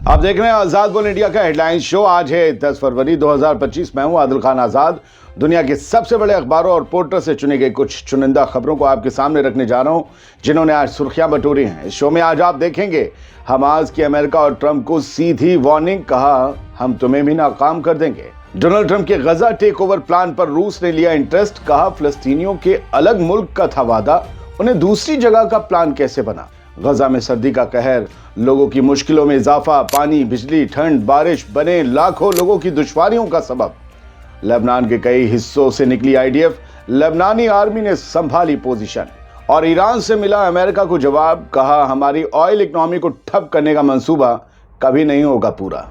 आप देख रहे हैं आजाद बोल इंडिया का हेडलाइन शो। आज है 10 फरवरी 2025। मैं हूं आदिल खान आजाद। दुनिया के सबसे बड़े अखबारों और पोर्टल से चुनी गई कुछ चुनिंदा खबरों को आपके सामने रखने जा रहा हूं, जिन्होंने आज सुर्खियां बटोरी हैं। इस शो में आज आप देखेंगे हमास की अमेरिका और ट्रंप को सीधी वार्निंग, कहा हम तुम्हें भी नाकाम कर देंगे। डोनाल्ड ट्रंप के गजा टेक ओवर प्लान पर रूस ने लिया इंटरेस्ट, कहा फिलिस्तीनियों के अलग मुल्क का था वादा, उन्हें दूसरी जगह का प्लान कैसे बना। गजा में सर्दी का कहर, लोगों की मुश्किलों में इजाफा, पानी, बिजली, ठंड, बारिश बने लाखों लोगों की दुश्वारियों का सबब। लेबनान के कई हिस्सों से निकली आईडीएफ, लेबनानी आर्मी ने संभाली पोजीशन। और ईरान से मिला अमेरिका को जवाब, कहा हमारी ऑयल इकोनॉमी को ठप करने का मंसूबा कभी नहीं होगा पूरा।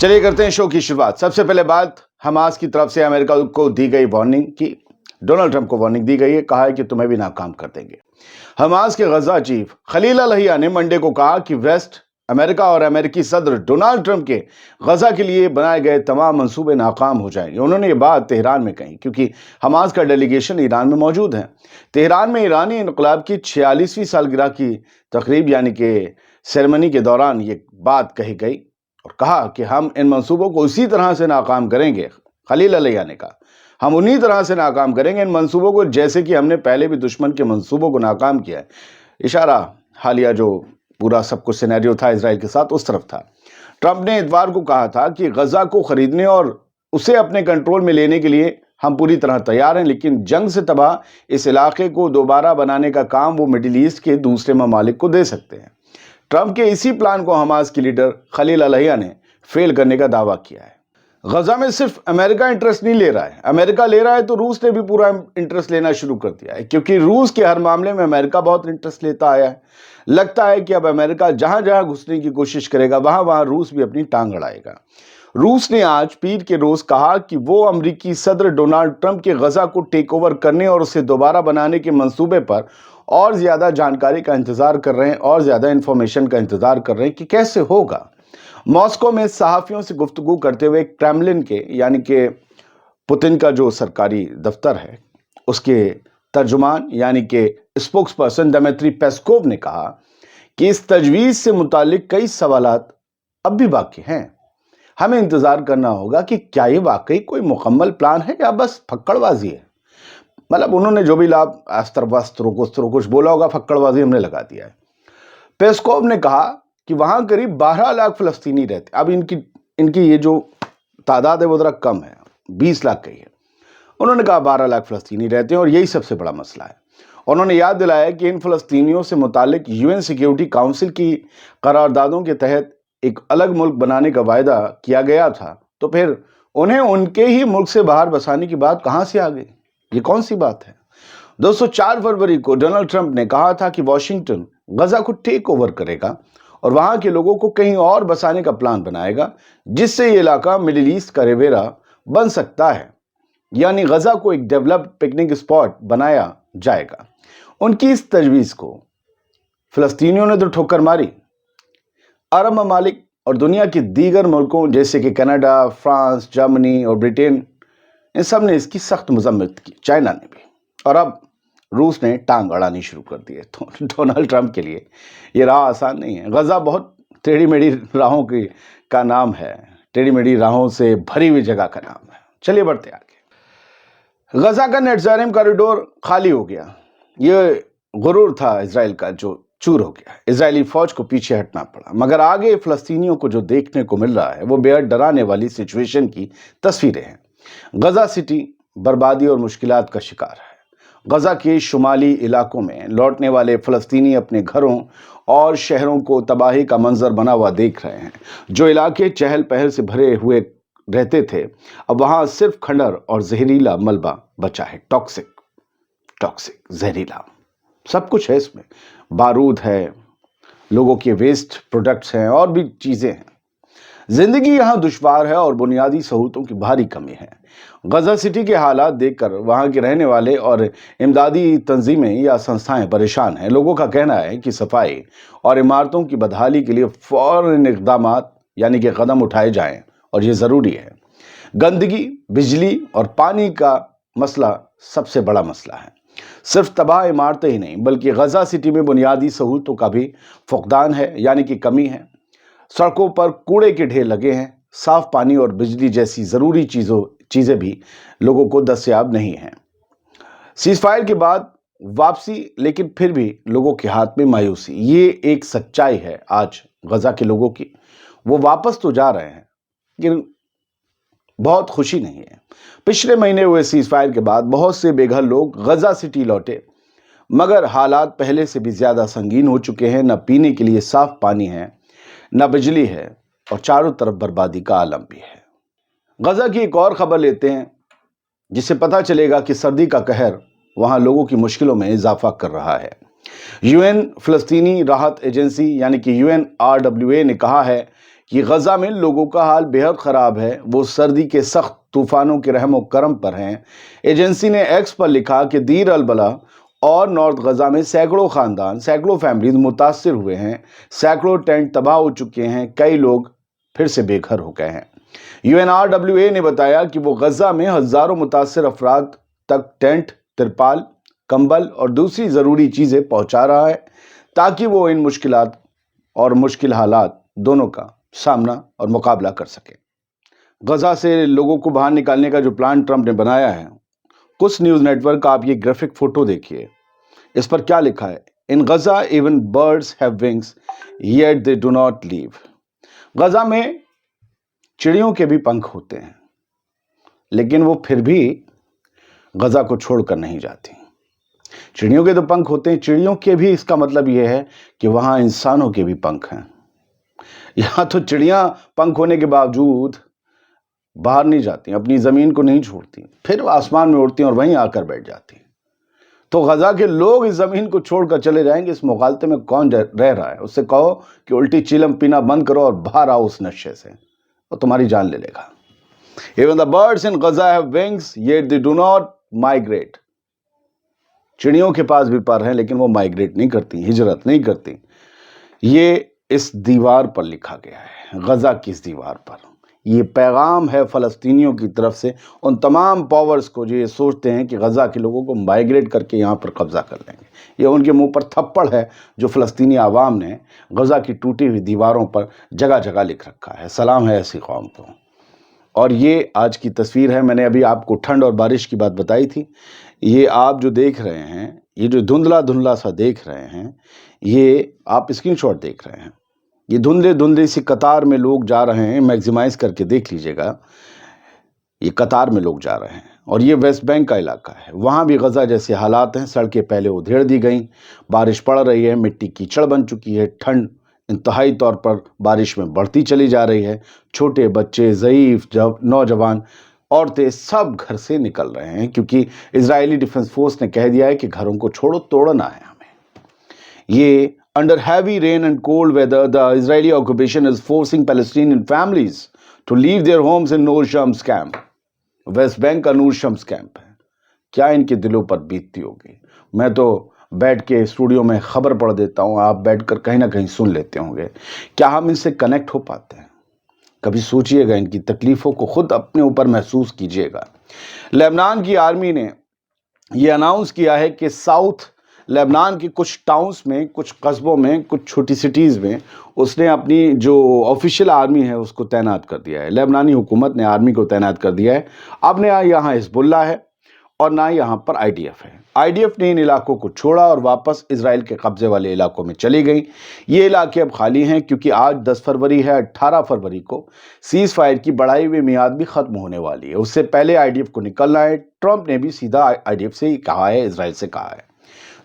चलिए करते हैं शो की शुरुआत। सबसे पहले बात हमास की तरफ से अमेरिका को दी गई वार्निंग की। डोनाल्ड ट्रंप को वार्निंग दी गई है, कहा है कि तुम्हें भी नाकाम कर देंगे। हमास के गजा चीफ खलील अल-हैया ने मंडे को कहा कि वेस्ट अमेरिका और अमेरिकी सदर डोनाल्ड ट्रंप के गजा के लिए बनाए गए तमाम मंसूबे नाकाम हो जाएंगे। उन्होंने ये बात तेहरान में कही, क्योंकि हमास का डेलीगेशन ईरान में मौजूद है। तेहरान में ईरानी इनकलाब की 46वीं सालगिरह की तकरीब यानी कि सेरेमनी के दौरान ये बात कही गई और कहा कि हम इन मंसूबों को उसी तरह से नाकाम करेंगे। खलील अल-हैया ने कहा हम उन्हीं तरह से नाकाम करेंगे इन मंसूबों को जैसे कि हमने पहले भी दुश्मन के मंसूबों को नाकाम किया है। इशारा हालिया जो पूरा सब कुछ सिनेरियो था इजराइल के साथ, उस तरफ था। ट्रंप ने इतवार को कहा था कि गजा को खरीदने और उसे अपने कंट्रोल में लेने के लिए हम पूरी तरह तैयार हैं, लेकिन जंग से तबाह इस इलाके को दोबारा बनाने का काम वो मिडिल ईस्ट के दूसरे ममालिक को दे सकते हैं। ट्रंप के इसी प्लान को हमास की लीडर खलील अल-हैया ने फेल करने का दावा किया है। गजा में सिर्फ अमेरिका इंटरेस्ट नहीं ले रहा है, अमेरिका ले रहा है तो रूस ने भी पूरा इंटरेस्ट लेना शुरू कर दिया है, क्योंकि रूस के हर मामले में अमेरिका बहुत इंटरेस्ट लेता आया है। लगता है कि अब अमेरिका जहां जहां घुसने की कोशिश करेगा वहां वहां रूस भी अपनी टांग अड़ाएगा। रूस ने आज पीर के रोज कहा कि वो अमेरिकी सदर डोनाल्ड ट्रंप के गजा को टेक ओवर करने और उसे दोबारा बनाने के मंसूबे पर और ज्यादा जानकारी का इंतजार कर रहे हैं, और ज्यादा इंफॉर्मेशन का इंतजार कर रहे हैं कि कैसे होगा। मॉस्को में सहाफियों से गुफ्तगू करते हुए क्रेमलिन के यानी कि पुतिन का जो सरकारी दफ्तर है उसके तर्जुमान यानी कि स्पोक्स पर्सन दिमित्री पेस्कोव ने कहा कि इस तजवीज से मुतालिक कई सवालात अब भी बाकी हैं। हमें इंतजार करना होगा कि क्या ये वाकई कोई मुकम्मल प्लान है या बस फक्कड़बाजी है। मतलब उन्होंने जो भी लाभ अस्त्र वस्त्र कुछ बोला होगा, फक्कड़बाजी हमने लगा दिया है। पेस्कोव ने कहा कि वहां करीब 12 लाख फिलिस्तीनी रहते। अब इनकी ये जो तादाद है वो जरा कम है, 20 लाख कही है। उन्होंने कहा 12 लाख फिलिस्तीनी रहते हैं और यही सबसे बड़ा मसला है। उन्होंने याद दिलाया कि इन फिलिस्तीनियों से मुतालिक यूएन सिक्योरिटी काउंसिल की करारदादों के तहत एक अलग मुल्क बनाने का वायदा किया गया था, तो फिर उन्हें उनके ही मुल्क से बाहर बसाने की बात कहां से आ गई? ये कौन सी बात है? दोस्तों, 4 फरवरी को डोनाल्ड ट्रंप ने कहा था कि वॉशिंगटन गजा को टेक ओवर करेगा और वहां के लोगों को कहीं और बसाने का प्लान बनाएगा, जिससे ये इलाका मिडिल ईस्ट का रिवेरा बन सकता है, यानी गजा को एक डेवलप्ड पिकनिक स्पॉट बनाया जाएगा। उनकी इस तजवीज को फिलिस्तीनियों ने तो ठोकर मारी। अरब ममालिक और दुनिया के दीगर मुल्कों जैसे कि कनाडा, फ्रांस, जर्मनी और ब्रिटेन, इन सब ने इसकी सख्त मजम्मत की, चाइना ने भी। और अब रूस ने टांग अड़ानी शुरू कर दी है। तो डोनाल्ड ट्रंप के लिए ये राह आसान नहीं है। गजा बहुत टेढ़ी मेढ़ी राहों का नाम है, टेढ़ी मेढ़ी राहों से भरी हुई जगह का नाम है। चलिए बढ़ते आगे। गजा का नेटजारिम कॉरिडोर खाली हो गया। ये गुरूर था इजराइल का जो चूर हो गया। इजरायली फौज को पीछे हटना पड़ा, मगर आगे फिलिस्तीनियों को जो देखने को मिल रहा है वो बेहद डराने वाली सिचुएशन की तस्वीरें हैं। गजा सिटी बर्बादी और मुश्किलात का शिकार है। गजा के शुमाली इलाकों में लौटने वाले फिलिस्तीनी अपने घरों और शहरों को तबाही का मंजर बना हुआ देख रहे हैं। जो इलाके चहल पहल से भरे हुए रहते थे, अब वहां सिर्फ खंडर और जहरीला मलबा बचा है। टॉक्सिक जहरीला सब कुछ है इसमें। बारूद है, लोगों के वेस्ट प्रोडक्ट्स हैं और भी चीजें हैं। जिंदगी यहाँ दुश्वार है और बुनियादी सहूलतों की भारी कमी है। गजा सिटी के हालात देखकर वहाँ के रहने वाले और इमदादी तंजीमें या संस्थाएं परेशान हैं। लोगों का कहना है कि सफाई और इमारतों की बदहाली के लिए फौरन इक़दामात यानी कि कदम उठाए जाएं, और ये ज़रूरी है। गंदगी, बिजली और पानी का मसला सबसे बड़ा मसला है। सिर्फ तबाह इमारतें ही नहीं बल्कि गजा सिटी में बुनियादी सहूलतों का भी फुकदान है, यानी कि कमी है। सड़कों पर कूड़े के ढेर लगे हैं, साफ पानी और बिजली जैसी जरूरी चीजें भी लोगों को दस्तयाब नहीं हैं। सीज फायर के बाद वापसी, लेकिन फिर भी लोगों के हाथ में मायूसी। ये एक सच्चाई है आज गजा के लोगों की। वो वापस तो जा रहे हैं, लेकिन बहुत खुशी नहीं है। पिछले महीने हुए सीज फायर के बाद बहुत से बेघर लोग गजा सिटी लौटे, मगर हालात पहले से भी ज्यादा संगीन हो चुके हैं। न पीने के लिए साफ पानी है, न बिजली है, और चारों तरफ बर्बादी का आलम भी है। गजा की एक और खबर लेते हैं, जिससे पता चलेगा कि सर्दी का कहर वहां लोगों की मुश्किलों में इजाफा कर रहा है। यूएन फिलिस्तीनी राहत एजेंसी यानी कि UNRWA ने कहा है कि गजा में लोगों का हाल बेहद खराब है। वो सर्दी के सख्त तूफानों के रहमो करम पर हैं। एजेंसी ने एक्स पर लिखा कि दीर अल बला और नॉर्थ गजा में सैकड़ों खानदान, सैकड़ों फैमिलीज मुतासिर हुए हैं। सैकड़ों टेंट तबाह हो चुके हैं। कई लोग फिर से बेघर हो गए हैं। UNRWA ने बताया कि वो गजा में हजारों मुतासिर अफराद तक टेंट, तिरपाल, कंबल और दूसरी ज़रूरी चीज़ें पहुंचा रहा है, ताकि वो इन मुश्किलात और मुश्किल हालात दोनों का सामना और मुकाबला कर सके। गजा से लोगों को बाहर निकालने का जो प्लान ट्रंप ने बनाया है, कुछ न्यूज़ नेटवर्क का आप ये ग्राफिक फोटो देखिए। इस पर क्या लिखा है? In Gaza even birds have wings yet they do not leave. Gaza में चिड़ियों के भी पंख होते हैं, लेकिन वो फिर भी गजा को छोड़कर नहीं जाती। चिड़ियों के तो पंख होते हैं, चिड़ियों के भी, इसका मतलब यह है कि वहां इंसानों के भी पंख हैं। यहां तो चिड़ियां पंख होने के बावजूद बाहर नहीं जाती, अपनी जमीन को नहीं छोड़ती, फिर आसमान में उड़ती और वहीं आकर बैठ जाती। तो गजा के लोग इस जमीन को छोड़कर चले जाएंगे, इस मुगालते में कौन रह रहा है? उससे कहो कि उल्टी चिलम पीना बंद करो और बाहर आओ उस नशे से, वो तुम्हारी जान ले लेगा। Even the birds in Gaza have wings, yet they do not migrate. चिड़ियों के पास भी पर हैं, लेकिन वो माइग्रेट नहीं करती, हिजरत नहीं करती। ये इस दीवार पर लिखा गया है, गजा की इस दीवार पर। ये पैगाम है फ़लस्तीनियों की तरफ से उन तमाम पावर्स को जो ये सोचते हैं कि गजा के लोगों को माइग्रेट करके यहाँ पर कब्जा कर लेंगे। ये उनके मुंह पर थप्पड़ है जो फ़लस्तीनी आवाम ने गजा की टूटी हुई दीवारों पर जगह जगह लिख रखा है। सलाम है ऐसी कौम को। और ये आज की तस्वीर है। मैंने अभी आपको ठंड और बारिश की बात बताई थी। ये आप जो देख रहे हैं, ये जो धुंधला धुंधला सा देख रहे हैं, ये आप स्क्रीनशॉट देख रहे हैं। ये धुंधले धुंधले सी कतार में लोग जा रहे हैं, मैक्सिमाइज करके देख लीजिएगा। ये कतार में लोग जा रहे हैं और ये वेस्ट बैंक का इलाका है। वहाँ भी गजा जैसे हालात हैं। सड़कें पहले उधेड़ दी गई, बारिश पड़ रही है, मिट्टी कीचड़ बन चुकी है, ठंड इंतहाई तौर पर बारिश में बढ़ती चली जा रही है। छोटे बच्चे, ज़ईफ़ नौजवान, औरतें सब घर से निकल रहे हैं, क्योंकि इजरायली डिफेंस फोर्स ने कह दिया है कि घरों को छोड़ो, तोड़ना है हमें। ये under heavy rain and cold weather the Israeli occupation is forcing Palestinian families to leave their homes in Nur Shams camp. West Bank का नूर शम्स कैंप है। क्या इनके दिलों पर बीतती होगी? मैं तो बैठ के स्टूडियो में खबर पढ़ देता हूँ, आप बैठकर कहीं ना कहीं सुन लेते होंगे। क्या हम इनसे कनेक्ट हो पाते हैं? कभी सोचिएगा, इनकी तकलीफ़ों को खुद अपने ऊपर महसूस कीजिएगा। लेबनान की आर्मी ने यह अनाउंस किया है कि साउथ लेबनान के कुछ टाउन्स में, कुछ कस्बों में, कुछ छोटी सिटीज़ में उसने अपनी जो ऑफिशियल आर्मी है उसको तैनात कर दिया है। लेबनानी हुकूमत ने आर्मी को तैनात कर दिया है। अब ना यहाँ हिजबुल्लाह है और ना यहाँ पर IDF है। IDF ने इन इलाकों को छोड़ा और वापस इजराइल के कब्जे वाले इलाकों में चली गई। ये इलाके अब खाली हैं, क्योंकि आज 10 फरवरी है। 18 फरवरी को सीज फायर की बढ़ाई हुई मियाद भी ख़त्म होने वाली है। उससे पहले IDF को निकलना है। ट्रंप ने भी सीधा IDF से ही कहा है, इजराइल से कहा है।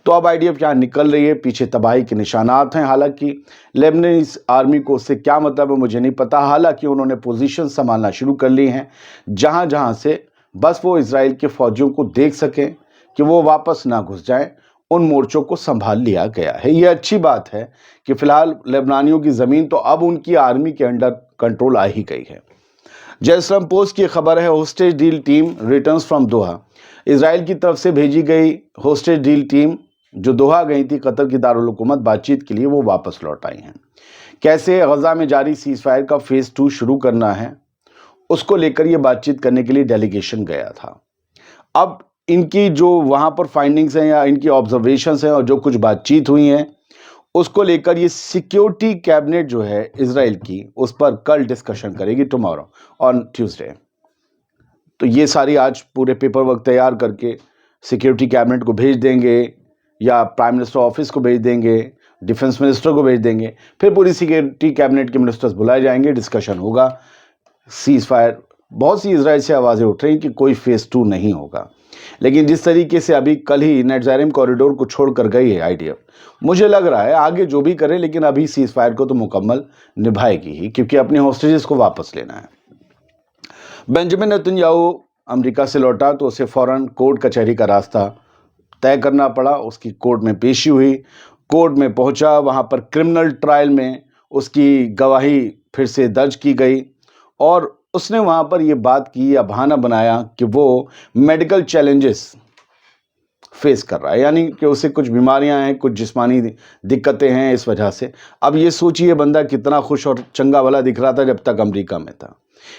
तो अब IDF यहाँ निकल रही है। पीछे तबाही के निशानात हैं। हालांकि लेबनानीज आर्मी को उससे क्या मतलब है मुझे नहीं पता। हालांकि उन्होंने पोजीशन संभालना शुरू कर ली हैं, जहाँ जहाँ से बस वो इजराइल के फौजियों को देख सकें कि वो वापस ना घुस जाएं, उन मोर्चों को संभाल लिया गया है। ये अच्छी बात है कि फिलहाल लेबनानियों की ज़मीन तो अब उनकी आर्मी के अंडर कंट्रोल आ ही गई है। जेरूसलम पोस्ट की खबर है, hostage deal team returns from Doha. Israel की तरफ से भेजी गई होस्टेज डील टीम जो दोहा गई थी कतर की दारुल हुकूमत बातचीत के लिए, वो वापस लौट आई हैं। कैसे गजा में जारी सीज फायर का फेज़ 2 शुरू करना है, उसको लेकर ये बातचीत करने के लिए डेलीगेशन गया था। अब इनकी जो वहाँ पर फाइंडिंग्स हैं या इनकी ऑब्जर्वेशंस हैं और जो कुछ बातचीत हुई हैं, اس کو لے کر یہ سیکیورٹی کیبنٹ جو ہے اسرائیل کی، اس پر کل ڈسکشن کرے گی ٹمارو آن ٹیوزڈے۔ تو یہ ساری آج پورے پیپر ورک تیار کر کے سیکیورٹی کیبنٹ کو بھیج دیں گے، یا پرائم منسٹر آفس کو بھیج دیں گے، ڈیفنس منسٹر کو بھیج دیں گے، پھر پوری سیکیورٹی کیبنٹ کے منسٹرز بلائے جائیں گے، ڈسکشن ہوگا، سیز فائر۔ بہت سی اسرائیل سے آوازیں اٹھ رہی ہیں کہ کوئی فیز 2 نہیں ہوگا، لیکن جس طریقے سے ابھی کل ہی نیٹزاریم کوریڈور کو چھوڑ کر گئی ہے IDF، مجھے لگ رہا ہے آگے جو بھی کرے لیکن ابھی سیز فائر کو تو مکمل نبھائے گی ہی، کیونکہ اپنے ہوسٹیجز کو واپس لینا ہے۔ بنجامن نیتن یاہو امریکہ سے لوٹا تو اسے فوراً کورٹ کچہری کا راستہ طے کرنا پڑا۔ اس کی کورٹ میں پیشی ہوئی، کورٹ میں پہنچا، وہاں پر کرمنل ٹرائل میں اس کی گواہی پھر سے درج کی گئی، اور اس نے وہاں پر یہ بات کی یا بہانہ بنایا کہ وہ میڈیکل چیلنجز فیس کر رہا ہے، یعنی کہ اسے کچھ بیماریاں ہیں، کچھ جسمانی دقتیں ہیں، اس وجہ سے۔ اب یہ سوچیے بندہ کتنا خوش اور چنگا والا دکھ رہا تھا جب تک امریکہ میں تھا۔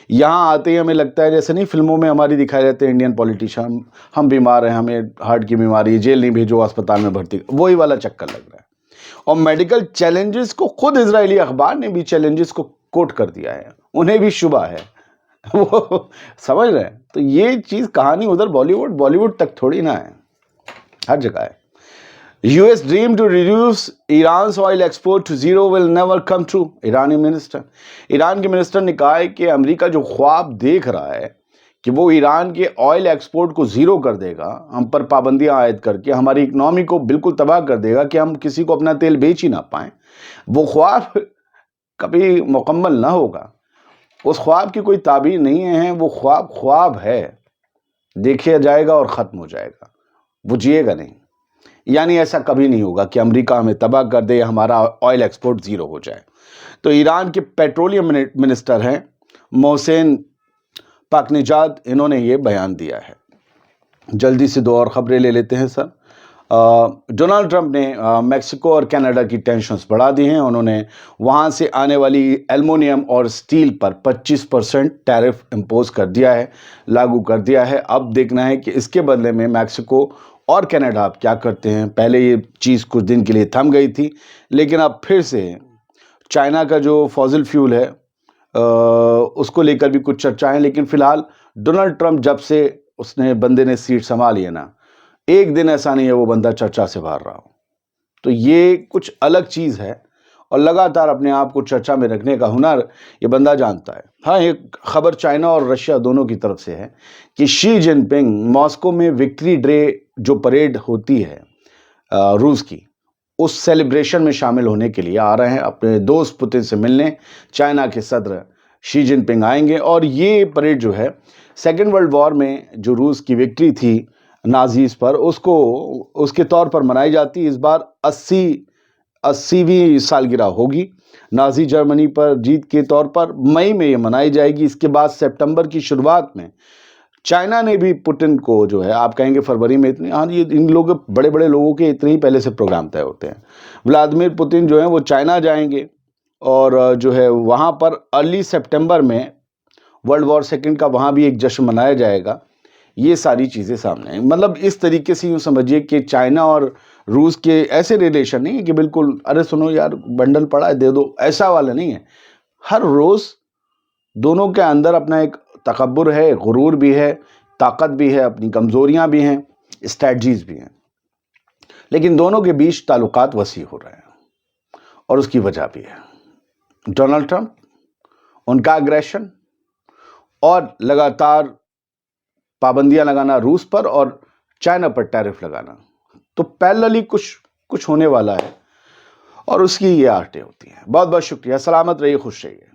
یہاں آتے ہی ہمیں لگتا ہے جیسے نہیں فلموں میں ہماری دکھائے جاتے ہیں انڈین پولیٹیشین، ہم بیمار ہیں، ہمیں ہارٹ کی بیماری ہے، جیل نہیں بھیجو، اسپتال میں بھرتی، وہی والا چکر لگ رہا ہے۔ اور میڈیکل چیلنجز کو خود اسرائیلی اخبار نے بھی چیلنجز کو کوٹ کر دیا ہے، انہیں بھی شبہ ہے، وہ سمجھ رہے ہیں۔ تو یہ چیز کہانی ادھر بالی ووڈ تک تھوڑی نہ ہے، ہر جگہ ہے۔ US dream to reduce Iran's oil export to zero will never come true، Iran کے منسٹر نے کہا ہے کہ امریکہ جو خواب دیکھ رہا ہے کہ وہ ایران کے آئل ایکسپورٹ کو زیرو کر دے گا، ہم پر پابندیاں عائد کر کے ہماری اکنامی کو بالکل تباہ کر دے گا کہ ہم کسی کو اپنا تیل بیچ ہی نہ پائیں، وہ خواب کبھی مکمل نہ ہوگا۔ اس خواب کی کوئی تعبیر نہیں ہے، وہ خواب ہے، دیکھا جائے گا اور ختم ہو جائے گا، وہ جیے گا نہیں۔ یعنی ایسا کبھی نہیں ہوگا کہ امریکہ ہمیں تباہ کر دے، ہمارا آئل ایکسپورٹ زیرو ہو جائے۔ تو ایران کے پیٹرولیم منسٹر ہیں محسن پاکنیجاد، انہوں نے یہ بیان دیا ہے۔ جلدی سے 2 اور خبریں لے لیتے ہیں سر۔ ڈونلڈ ٹرمپ نے میکسیکو اور کینیڈا کی ٹینشنز بڑھا دی ہیں۔ انہوں نے وہاں سے آنے والی ایلومینیم اور سٹیل پر 25% ٹیرف امپوز کر دیا ہے، لاگو کر دیا ہے۔ اب دیکھنا ہے کہ اس کے بدلے میں میکسیکو اور کینیڈا آپ کیا کرتے ہیں۔ پہلے یہ چیز کچھ دن کے لیے تھم گئی تھی، لیکن اب پھر سے چائنا کا جو فوسل فیول ہے اس کو لے کر بھی کچھ چرچائیں، لیکن فی الحال ڈونلڈ ٹرمپ جب سے اس نے بندے نے سیٹ سنبھالی ہے نا، ایک دن ایسا نہیں ہے وہ بندہ چرچا سے باہر رہا ہو۔ تو یہ کچھ الگ چیز ہے، اور لگاتار اپنے آپ کو چرچا میں رکھنے کا ہنر یہ بندہ جانتا ہے۔ ہاں، ایک خبر چائنا اور رشیا دونوں کی طرف سے ہے کہ شی جن پنگ ماسکو میں وکٹری ڈے جو پریڈ ہوتی ہے روس کی، اس سیلیبریشن میں شامل ہونے کے لیے آ رہے ہیں، اپنے دوست پوتن سے ملنے چائنا کے صدر شی جن پنگ آئیں گے۔ اور یہ پریڈ جو ہے سیکنڈ ورلڈ وار میں جو روس کی وکٹری تھی نازیز پر، اس کے طور پر منائی جاتی۔ اس بار 80ویں سالگرہ ہوگی نازی جرمنی پر جیت کے طور پر، مئی میں یہ منائی جائے گی۔ اس کے بعد سپٹمبر کی شروعات میں چائنا نے بھی پوٹن کو جو ہے، آپ کہیں گے فروری میں اتنے، ہاں یہ ان لوگ بڑے بڑے لوگوں کے اتنے ہی پہلے سے پروگرام طے ہوتے ہیں۔ ولادیمیر پوتن جو ہیں وہ چائنا جائیں گے، اور جو ہے وہاں پر ارلی سپٹمبر میں ورلڈ وار سیکنڈ کا وہاں بھی ایک جشن منایا جائے گا۔ یہ ساری چیزیں سامنے ہیں۔ مطلب اس طریقے سے یوں سمجھیے کہ چائنا اور روس کے ایسے ریلیشن نہیں ہے کہ بالکل ارے سنو یار بنڈل پڑا ہے دے دو، ایسا والا نہیں ہے۔ ہر روز دونوں کے اندر اپنا ایک تکبر ہے، غرور بھی ہے، طاقت بھی ہے، اپنی کمزوریاں بھی ہیں، اسٹریٹجیز بھی ہیں، لیکن دونوں کے بیچ تعلقات وسیع ہو رہے ہیں، اور اس کی وجہ بھی ہے ڈونلڈ ٹرمپ، ان کا اگریشن، اور لگاتار پابندیاں لگانا روس پر اور چائنا پر ٹیرف لگانا۔ تو پیرللی کچھ ہونے والا ہے، اور اس کی یہ آرٹیں ہوتی ہیں۔ بہت بہت شکریہ، سلامت رہیے، خوش رہیے۔